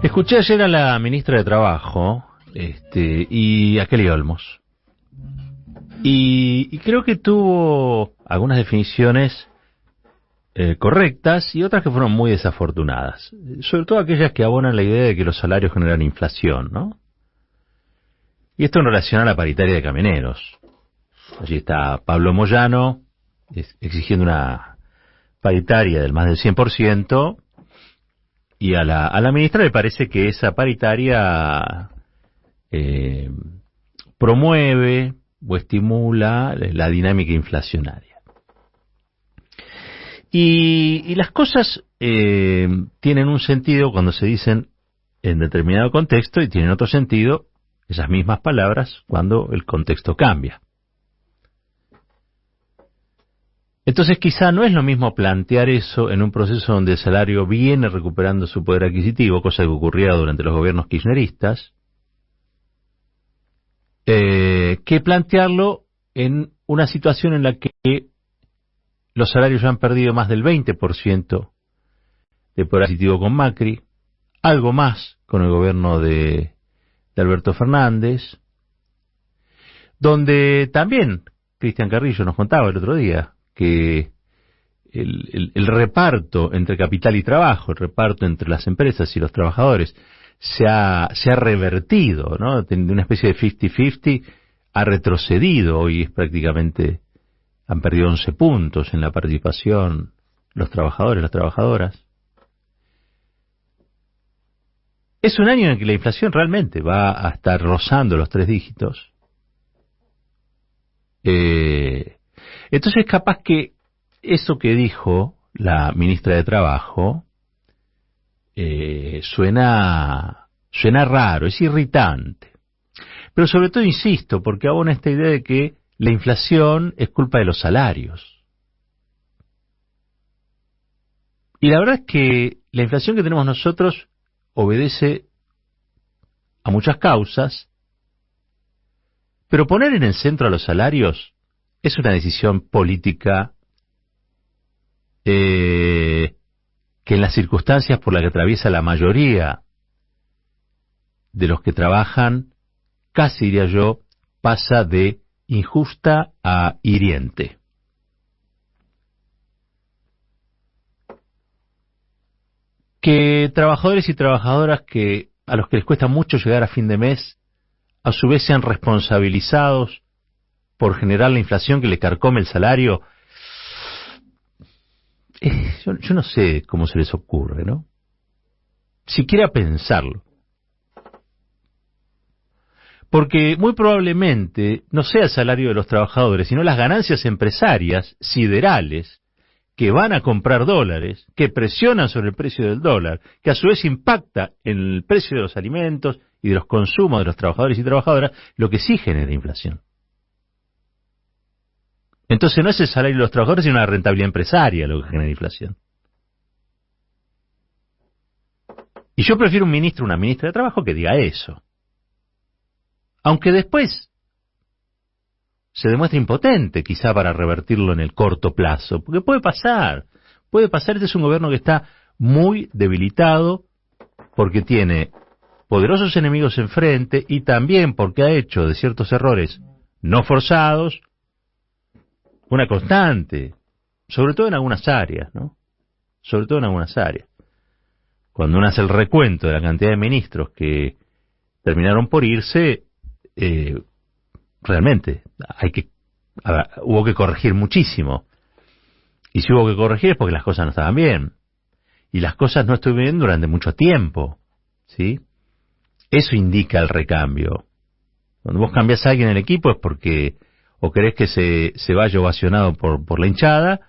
Escuché ayer a la ministra de Trabajo, y a Kelly Olmos. Y creo que tuvo algunas definiciones correctas y otras que fueron muy desafortunadas. Sobre todo aquellas que abonan la idea de que los salarios generan inflación, ¿no? Y esto en relación a la paritaria de camioneros. Allí está Pablo Moyano exigiendo una paritaria del más del 100%, y a la ministra le parece que esa paritaria promueve o estimula la dinámica inflacionaria. Y las cosas tienen un sentido cuando se dicen en determinado contexto y tienen otro sentido, esas mismas palabras, cuando el contexto cambia. Entonces quizá no es lo mismo plantear eso en un proceso donde el salario viene recuperando su poder adquisitivo, cosa que ocurría durante los gobiernos kirchneristas, que plantearlo en una situación en la que los salarios ya han perdido más del 20% de poder adquisitivo con Macri, algo más con el gobierno de Alberto Fernández, donde también Cristian Carrillo nos contaba el otro día que el reparto entre capital y trabajo, el reparto entre las empresas y los trabajadores, se ha revertido, ¿no? De una especie de 50-50, ha retrocedido. Hoy es prácticamente, han perdido 11 puntos en la participación los trabajadores, las trabajadoras. Es un año en que la inflación realmente va a estar rozando los 3 dígitos. Entonces capaz que eso que dijo la ministra de Trabajo suena raro, es irritante. Pero sobre todo insisto, porque abona esta idea de que la inflación es culpa de los salarios. Y la verdad es que la inflación que tenemos nosotros obedece a muchas causas, pero poner en el centro a los salarios es una decisión política que en las circunstancias por las que atraviesa la mayoría de los que trabajan, casi diría yo, pasa de injusta a hiriente. Que trabajadores y trabajadoras a los que les cuesta mucho llegar a fin de mes, a su vez sean responsabilizados por generar la inflación que le carcome el salario, yo no sé cómo se les ocurre, ¿no? Siquiera pensarlo. Porque muy probablemente no sea el salario de los trabajadores, sino las ganancias empresarias siderales que van a comprar dólares, que presionan sobre el precio del dólar, que a su vez impacta en el precio de los alimentos y de los consumos de los trabajadores y trabajadoras, lo que sí genera inflación. Entonces no es el salario de los trabajadores, sino la rentabilidad empresaria lo que genera inflación. Y yo prefiero un ministro o una ministra de Trabajo que diga eso. Aunque después se demuestre impotente, quizá para revertirlo en el corto plazo, porque puede pasar. Este es un gobierno que está muy debilitado porque tiene poderosos enemigos enfrente y también porque ha hecho de ciertos errores no forzados una constante, sobre todo en algunas áreas, ¿no? Sobre todo en algunas áreas. Cuando uno hace el recuento de la cantidad de ministros que terminaron por irse, realmente hubo que corregir muchísimo. Y si hubo que corregir es porque las cosas no estaban bien. Y las cosas no estuvieron bien durante mucho tiempo, ¿sí? Eso indica el recambio. Cuando vos cambiás a alguien en el equipo es porque o querés que se vaya ovacionado por la hinchada,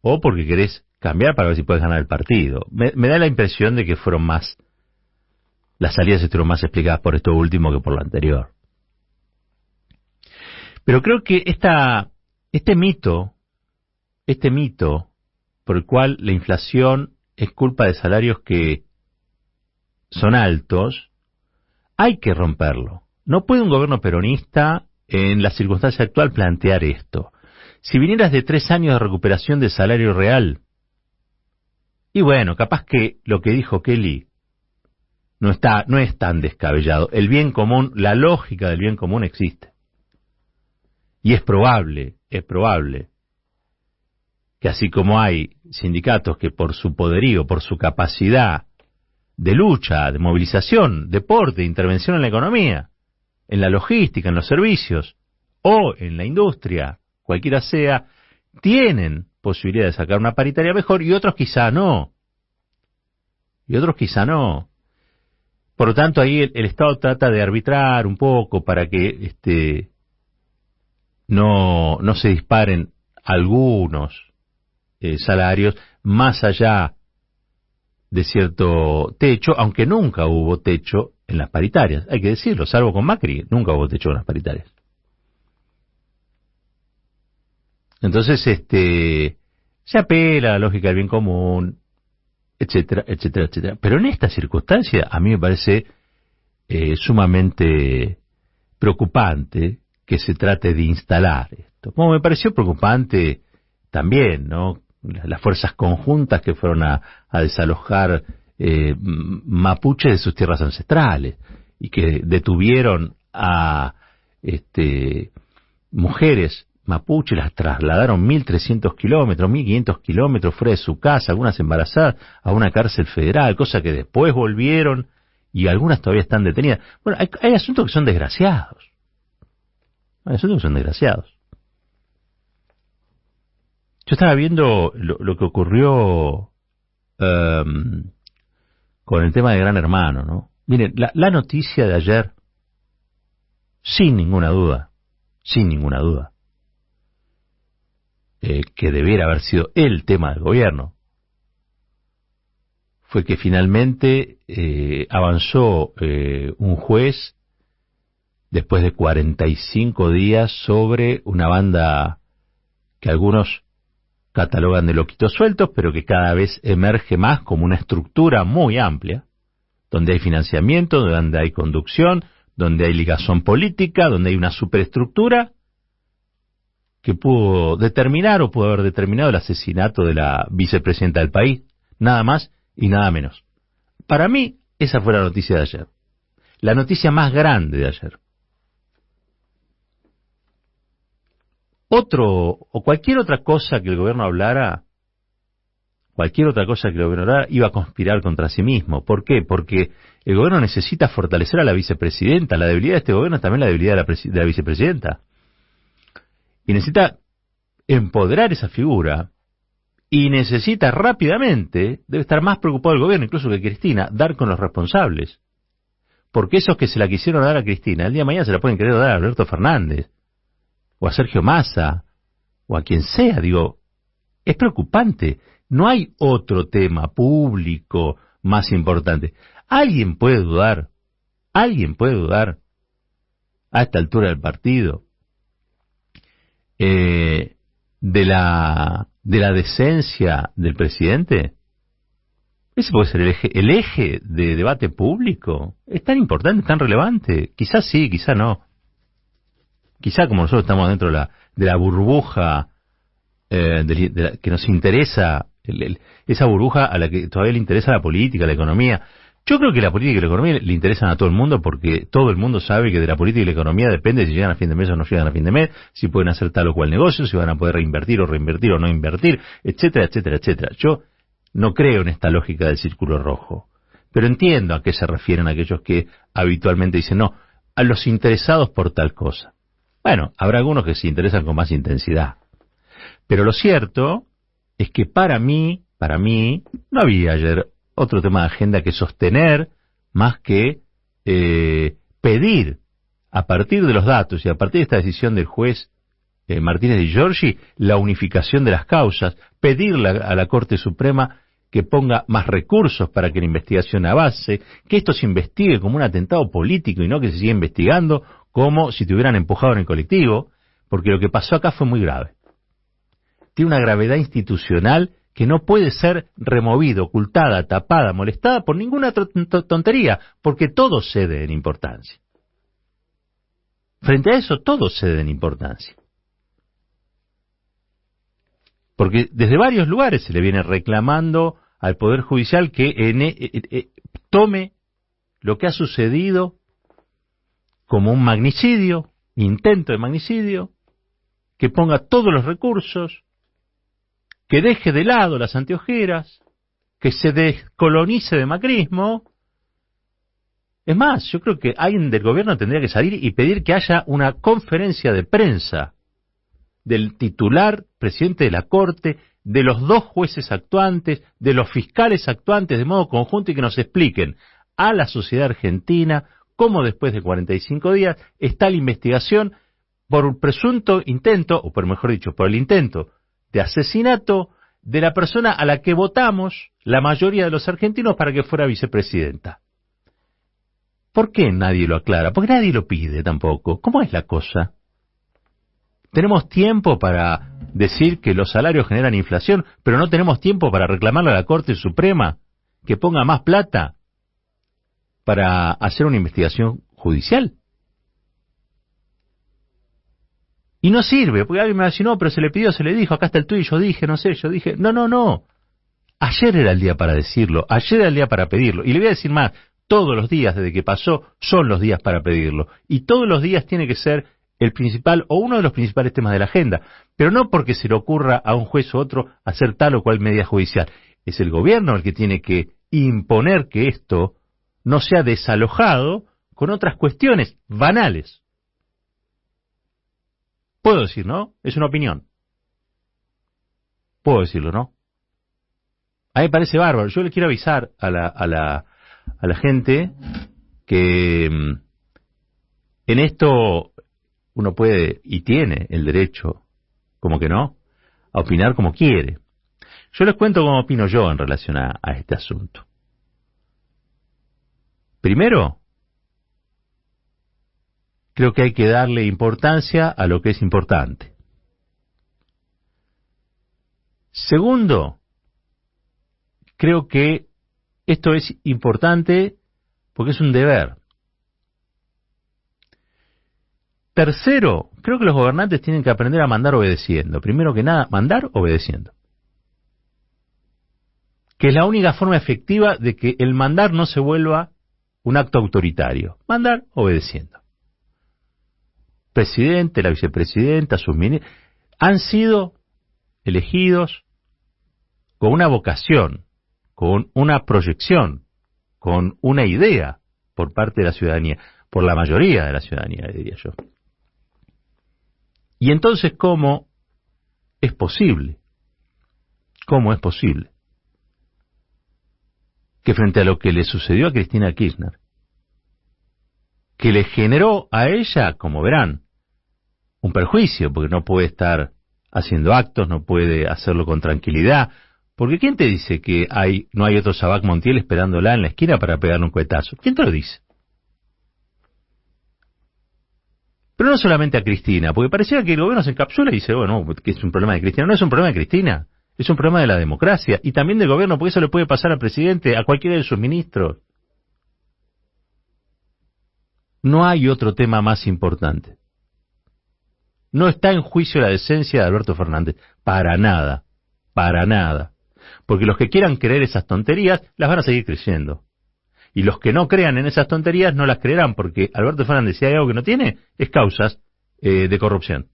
o porque querés cambiar para ver si puedes ganar el partido. Me da la impresión de que las salidas estuvieron más explicadas por esto último que por lo anterior. Pero creo que este mito por el cual la inflación es culpa de salarios que son altos, hay que romperlo. No puede un gobierno peronista en la circunstancia actual plantear esto. Si vinieras de 3 años de recuperación de salario real, y bueno, capaz que lo que dijo Kelly no es tan descabellado. El bien común, la lógica del bien común existe. Y es probable que así como hay sindicatos que por su poderío, por su capacidad de lucha, de movilización, deporte, intervención en la economía, en la logística, en los servicios o en la industria, cualquiera sea, tienen posibilidad de sacar una paritaria mejor y otros quizá no. Por lo tanto, ahí el Estado trata de arbitrar un poco para que no se disparen algunos salarios más allá de cierto techo, aunque nunca hubo techo en las paritarias, hay que decirlo, salvo con Macri, nunca hubo techo en las paritarias. Entonces, se apela a la lógica del bien común, etcétera, etcétera, etcétera. Pero en esta circunstancia, a mí me parece sumamente preocupante que se trate de instalar esto. Como me pareció preocupante también, ¿no?, las fuerzas conjuntas que fueron a desalojar mapuches de sus tierras ancestrales y que detuvieron a mujeres mapuches, las trasladaron 1.300 kilómetros, 1.500 kilómetros fuera de su casa, algunas embarazadas, a una cárcel federal, cosa que después volvieron y algunas todavía están detenidas. Bueno, hay asuntos que son desgraciados. Yo estaba viendo lo que ocurrió con el tema de Gran Hermano, ¿no? Miren, la noticia de ayer, sin ninguna duda, que debiera haber sido el tema del gobierno, fue que finalmente avanzó un juez después de 45 días sobre una banda que algunos catalogan de loquitos sueltos, pero que cada vez emerge más como una estructura muy amplia, donde hay financiamiento, donde hay conducción, donde hay ligazón política, donde hay una superestructura que pudo determinar o pudo haber determinado el asesinato de la vicepresidenta del país, nada más y nada menos. Para mí, esa fue la noticia de ayer, la noticia más grande de ayer. Cualquier otra cosa que el gobierno hablara, iba a conspirar contra sí mismo. ¿Por qué? Porque el gobierno necesita fortalecer a la vicepresidenta. La debilidad de este gobierno es también la debilidad de la vicepresidenta. Y necesita empoderar esa figura y necesita rápidamente, debe estar más preocupado el gobierno incluso que Cristina, dar con los responsables. Porque esos que se la quisieron dar a Cristina, el día de mañana se la pueden querer dar a Alberto Fernández, o a Sergio Massa, o a quien sea. Digo, es preocupante. No hay otro tema público más importante. ¿Alguien puede dudar a esta altura del partido de la decencia del presidente? Ese puede ser el eje de debate público. Es tan importante, tan relevante. Quizás sí, quizás no. Quizá como nosotros estamos dentro de la burbuja que nos interesa, esa burbuja a la que todavía le interesa la política, la economía. Yo creo que la política y la economía le interesan a todo el mundo porque todo el mundo sabe que de la política y la economía depende si llegan a fin de mes o no llegan a fin de mes, si pueden hacer tal o cual negocio, si van a poder reinvertir o no invertir, etcétera, etcétera, etcétera. Yo no creo en esta lógica del círculo rojo, pero entiendo a qué se refieren aquellos que habitualmente dicen no, a los interesados por tal cosa. Bueno, habrá algunos que se interesan con más intensidad. Pero lo cierto es que para mí, no había ayer otro tema de agenda que sostener más que pedir, a partir de los datos y a partir de esta decisión del juez Martínez Di Giorgi, la unificación de las causas, pedirle a la Corte Suprema que ponga más recursos para que la investigación avance, que esto se investigue como un atentado político y no que se siga investigando como si te hubieran empujado en el colectivo, porque lo que pasó acá fue muy grave. Tiene una gravedad institucional que no puede ser removida, ocultada, tapada, molestada por ninguna tontería, porque todo cede en importancia. Frente a eso, todo cede en importancia. Porque desde varios lugares se le viene reclamando al Poder Judicial que tome lo que ha sucedido como un magnicidio, intento de magnicidio, que ponga todos los recursos, que deje de lado las anteojeras, que se descolonice de macrismo. Es más, yo creo que alguien del gobierno tendría que salir y pedir que haya una conferencia de prensa del titular, presidente de la Corte, de los 2 jueces actuantes, de los fiscales actuantes de modo conjunto y que nos expliquen a la sociedad argentina cómo después de 45 días está la investigación por un presunto intento, o por mejor dicho, por el intento de asesinato de la persona a la que votamos la mayoría de los argentinos para que fuera vicepresidenta. ¿Por qué nadie lo aclara? Porque nadie lo pide tampoco. ¿Cómo es la cosa? Tenemos tiempo para decir que los salarios generan inflación, pero no tenemos tiempo para reclamarle a la Corte Suprema que ponga más plata para hacer una investigación judicial. Y no sirve, porque alguien me va a decir, no, pero se le pidió, se le dijo, acá está el tuit, yo dije. No. Ayer era el día para decirlo, ayer era el día para pedirlo. Y le voy a decir más, todos los días desde que pasó son los días para pedirlo. Y todos los días tiene que ser el principal o uno de los principales temas de la agenda. Pero no porque se le ocurra a un juez u otro hacer tal o cual medida judicial. Es el gobierno el que tiene que imponer que esto no sea desalojado con otras cuestiones banales. Puedo decir, ¿no? Es una opinión. Puedo decirlo, ¿no? A mí me parece bárbaro. Yo le quiero avisar a la gente que en esto uno puede y tiene el derecho, como que no, a opinar como quiere. Yo les cuento cómo opino yo en relación a este asunto. Primero, creo que hay que darle importancia a lo que es importante. Segundo, creo que esto es importante porque es un deber. Tercero, creo que los gobernantes tienen que aprender a mandar obedeciendo. Primero que nada, mandar obedeciendo. Que es la única forma efectiva de que el mandar no se vuelva un acto autoritario. Mandar obedeciendo. Presidente, la vicepresidenta, sus ministros, han sido elegidos con una vocación, con una proyección, con una idea por parte de la ciudadanía, por la mayoría de la ciudadanía, diría yo. Y entonces, ¿cómo es posible? ¿Cómo es posible que frente a lo que le sucedió a Cristina Kirchner, que le generó a ella, como verán, un perjuicio, porque no puede estar haciendo actos, no puede hacerlo con tranquilidad, porque ¿quién te dice que no hay otro Sabac Montiel esperándola en la esquina para pegarle un cuetazo? ¿Quién te lo dice? Pero no solamente a Cristina, porque parecía que el gobierno se encapsula y dice, bueno, que es un problema de Cristina. No es un problema de Cristina, es un problema de la democracia y también del gobierno, porque eso le puede pasar al presidente, a cualquiera de sus ministros. No hay otro tema más importante. No está en juicio la decencia de Alberto Fernández, para nada, porque los que quieran creer esas tonterías las van a seguir creyendo. Y los que no crean en esas tonterías no las creerán, porque Alberto Fernández, si hay algo que no tiene, es causas de corrupción.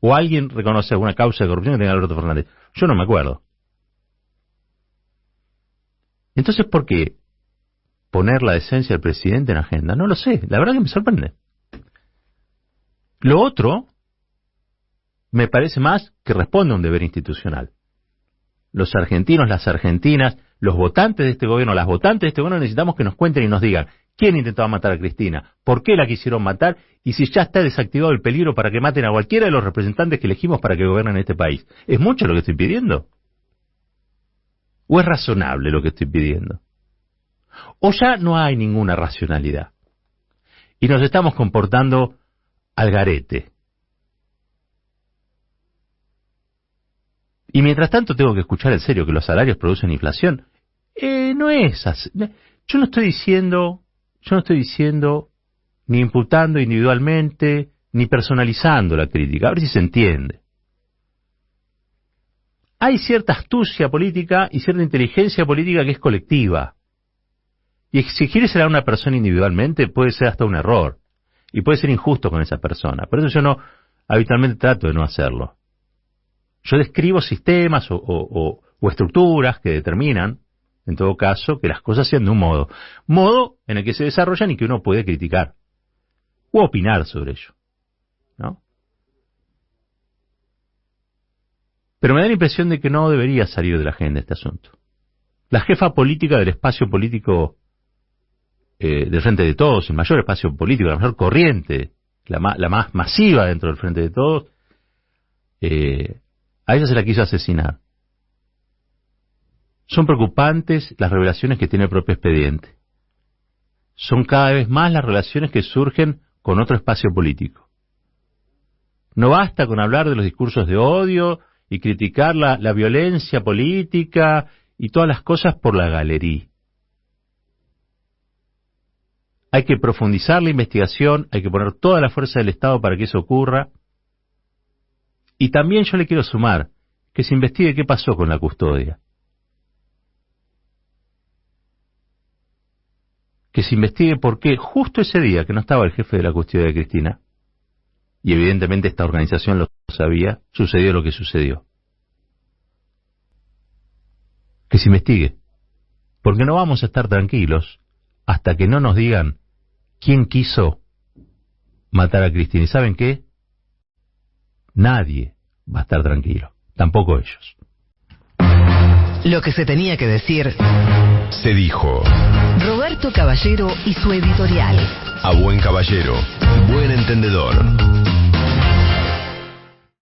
¿O alguien reconoce alguna causa de corrupción que tenga Alberto Fernández? Yo no me acuerdo. Entonces, ¿por qué poner la decencia del presidente en agenda? No lo sé, la verdad que me sorprende. Lo otro me parece más que responde a un deber institucional. Los argentinos, las argentinas, los votantes de este gobierno, las votantes de este gobierno necesitamos que nos cuenten y nos digan quién intentaba matar a Cristina, por qué la quisieron matar y si ya está desactivado el peligro para que maten a cualquiera de los representantes que elegimos para que gobiernen este país. ¿Es mucho lo que estoy pidiendo? ¿O es razonable lo que estoy pidiendo? ¿O ya no hay ninguna racionalidad? Y nos estamos comportando al garete. Y mientras tanto tengo que escuchar en serio que los salarios producen inflación. No es así. Yo no estoy diciendo ni imputando individualmente, ni personalizando la crítica. A ver si se entiende. Hay cierta astucia política y cierta inteligencia política que es colectiva. Y exigírsela a una persona individualmente puede ser hasta un error. Y puede ser injusto con esa persona. Por eso yo no, habitualmente trato de no hacerlo. Yo describo sistemas o estructuras que determinan, en todo caso, que las cosas sean de un modo. Modo en el que se desarrollan y que uno puede criticar. O opinar sobre ello. ¿No? Pero me da la impresión de que no debería salir de la agenda este asunto. La jefa política del espacio político del Frente de Todos, el mayor espacio político, la mayor corriente, la más masiva dentro del Frente de Todos, a ella se la quiso asesinar. Son preocupantes las revelaciones que tiene el propio expediente. Son cada vez más las relaciones que surgen con otro espacio político. No basta con hablar de los discursos de odio y criticar la violencia política y todas las cosas por la galería. Hay que profundizar la investigación, hay que poner toda la fuerza del Estado para que eso ocurra. Y también yo le quiero sumar que se investigue qué pasó con la custodia. Que se investigue por qué justo ese día que no estaba el jefe de la custodia de Cristina, y evidentemente esta organización lo sabía, sucedió lo que sucedió. Que se investigue, porque no vamos a estar tranquilos hasta que no nos digan quién quiso matar a Cristina. ¿Y saben qué? Nadie va a estar tranquilo, tampoco ellos. Lo que se tenía que decir se dijo. Roberto Caballero y su editorial. A buen caballero, buen entendedor.